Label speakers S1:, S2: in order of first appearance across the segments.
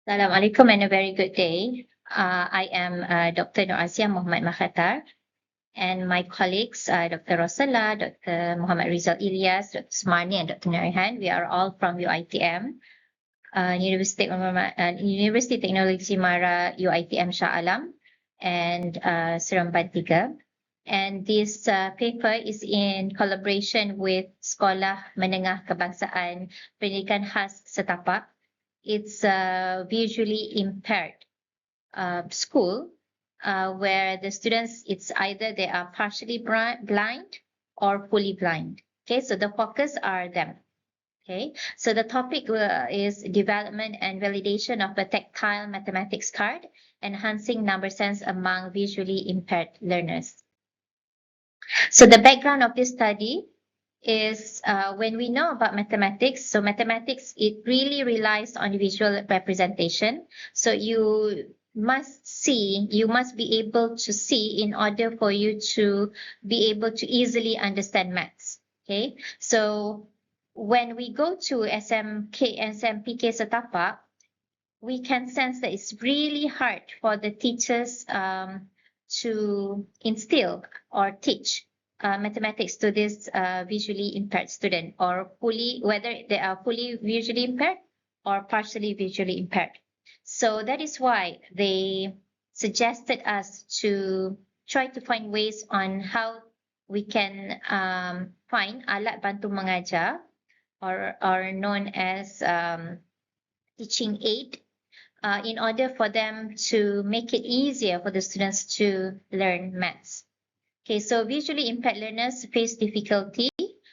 S1: Assalamualaikum and a very good day. I am Dr. Nur Asiah Mohd Makhatar, and my colleagues, Dr. Rosala, Dr. Muhammad Rizal Ilyas, Dr. Smarni, and Dr. Narihan. We are all from UITM, University Technology Mara UITM Shah Alam, and Seremban 3. And this paper is in collaboration with Sekolah Menengah Kebangsaan Pendidikan Khas Setapak. It's a visually impaired school where the students, it's either they are partially blind or fully blind. Okay, so the focus are them. Okay, so the topic is development and validation of a tactile mathematics card, enhancing number sense among visually impaired learners. So the background of this study is when we know about mathematics, so mathematics, it really relies on visual representation. So you must be able to see in order for you to be able to easily understand maths. Okay, so when we go to SMPK Setapak, we can sense that it's really hard for the teachers to instill or teach mathematics to this visually impaired student, or whether they are fully visually impaired or partially visually impaired. So that is why they suggested us to try to find ways on how we can find alat bantu mengajar, or known as teaching aid, in order for them to make it easier for the students to learn maths. Okay, so visually impaired learners face difficulty,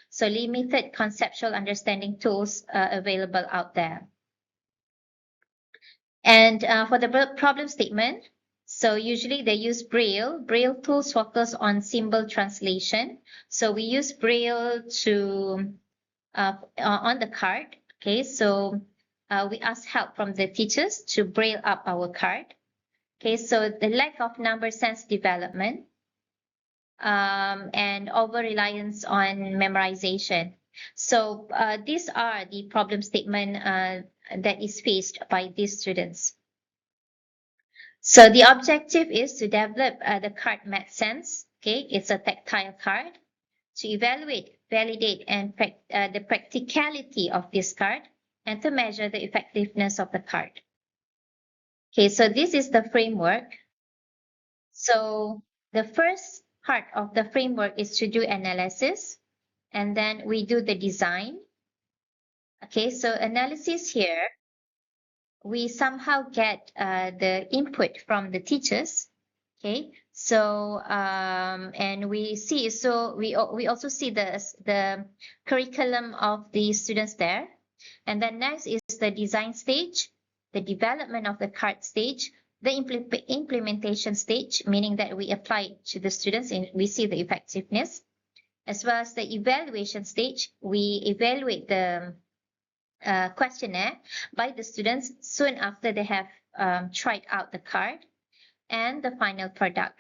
S1: so limited conceptual understanding tools available out there. And for the problem statement, so usually they use Braille. Braille tools focus on symbol translation. So we use Braille to on the card. Okay, so we ask help from the teachers to braille up our card. Okay, so the lack of number sense development and over-reliance on memorization. So these are the problem statement that is faced by these students. So the objective is to develop the card math sense. Okay, it's a tactile card, to evaluate, validate, and the practicality of this card, and to measure the effectiveness of the card. Okay, so this is the framework. So the first part of the framework is to do analysis, and then we do the design. Okay, so analysis here, we somehow get the input from the teachers. Okay, so and we see, so we also see the curriculum of the students there. And then next is the design stage, the development of the card stage, the implementation stage, meaning that we apply it to the students and we see the effectiveness, as well as the evaluation stage. We evaluate the questionnaire by the students soon after they have tried out the card, and the final product.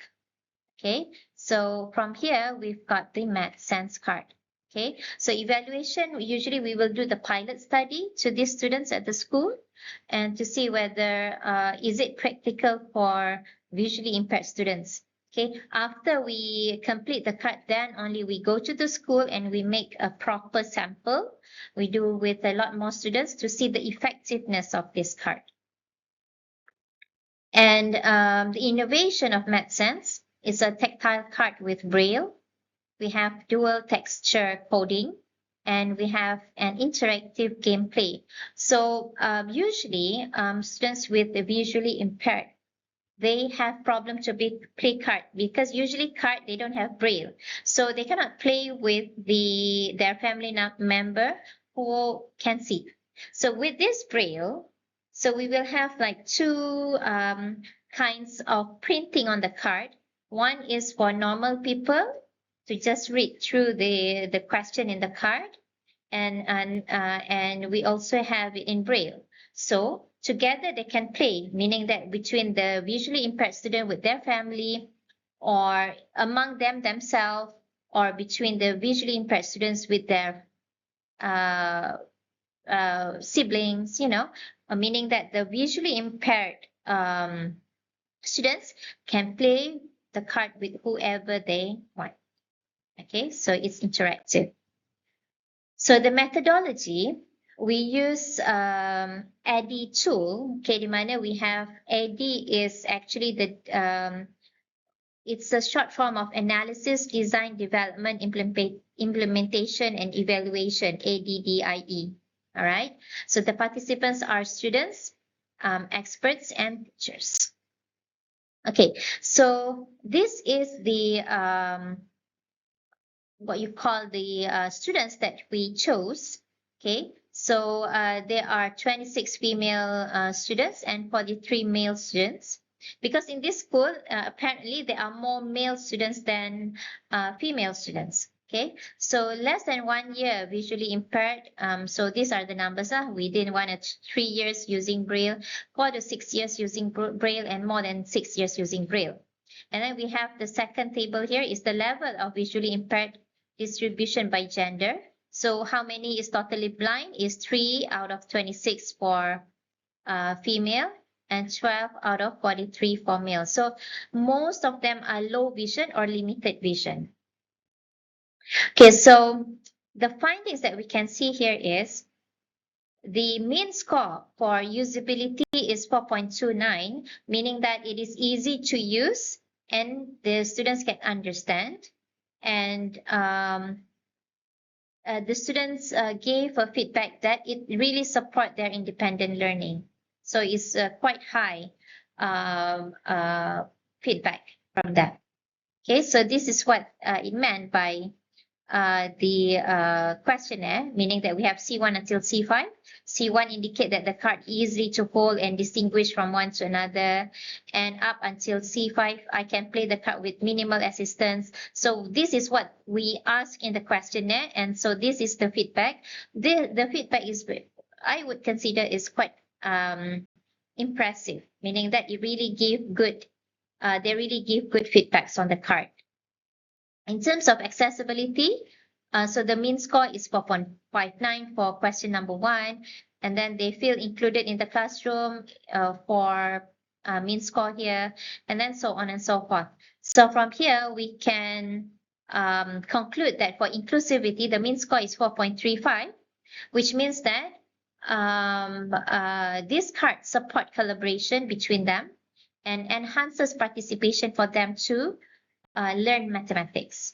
S1: Okay, so from here we've got the math sense card. Okay, so evaluation, usually we will do the pilot study to these students at the school and to see whether is it practical for visually impaired students. Okay, after we complete the card, then only we go to the school and we make a proper sample. We do with a lot more students to see the effectiveness of this card. And the innovation of math sense is a tactile card with Braille. We have dual texture coding, and we have an interactive gameplay. So usually students with the visually impaired, they have problem to play card, because usually card, they don't have Braille. So they cannot play with their family member who can see. So with this Braille, so we will have like two kinds of printing on the card. One is for normal people to just read through the question in the card, and we also have it in Braille. So together they can play, meaning that between the visually impaired student with their family, or among themselves, or between the visually impaired students with their siblings, meaning that the visually impaired students can play the card with whoever they want. Okay, so it's interactive. So the methodology, we use ADDIE tool. Okay, di mana we have ADDIE is actually the it's a short form of analysis, design, development, implementation, and evaluation, ADDIE. All right. So the participants are students, experts, and teachers. Okay. So this is the what you call the students that we chose. Okay. So there are 26 female students and 43 male students. Because in this school, apparently there are more male students than female students. Okay, so less than 1 year visually impaired. So these are the numbers. Within 1 to 3 years using Braille, 4 to 6 years using Braille, and more than 6 years using Braille. And then we have the second table here is the level of visually impaired distribution by gender. So how many is totally blind is 3 out of 26 for female, and 12 out of 43 for male. So most of them are low vision or limited vision. Okay, so the findings that we can see here is the mean score for usability is 4.29, meaning that it is easy to use and the students can understand. And the students gave a feedback that it really support their independent learning. So it's quite high feedback from that. Okay, so this is what it meant by the questionnaire, meaning that we have C1 until C5. C1 indicate that the card easy to hold and distinguish from one to another, and up until C5, I can play the card with minimal assistance. So this is what we ask in the questionnaire, and so this is the feedback. The feedback is, I would consider, is quite impressive, meaning that it really give good, they really give good feedbacks on the card. In terms of accessibility, so the mean score is 4.59 for question number 1, and then they feel included in the classroom for mean score here, and then so on and so forth. So from here, we can conclude that for inclusivity, the mean score is 4.35, which means that these cards support collaboration between them and enhances participation for them to learn mathematics.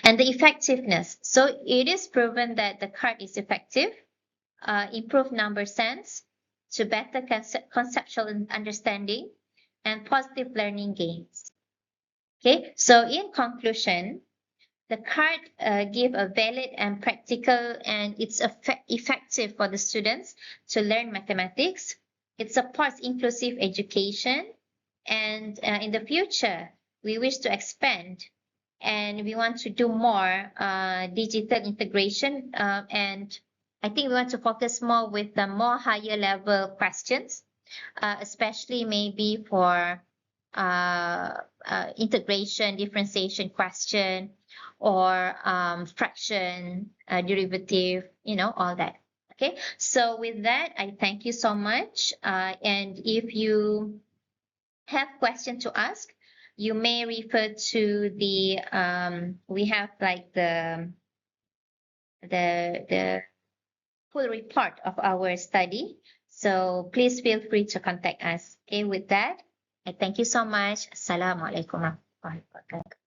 S1: And the effectiveness. So it is proven that the card is effective, improve number sense to better conceptual understanding and positive learning gains. Okay, so in conclusion, the card give a valid and practical, and it's effective for the students to learn mathematics. It supports inclusive education, and in the future, we wish to expand and we want to do more digital integration, and I think we want to focus more with the more higher level questions, especially maybe for integration, differentiation question, or fraction, derivative, all that. Okay, so with that, I thank you so much. And if you have questions to ask, you may refer to the we have like the full report of our study. So please feel free to contact us. Okay, with that, I thank you so much. Assalamualaikum warahmatullahi wabarakatuh.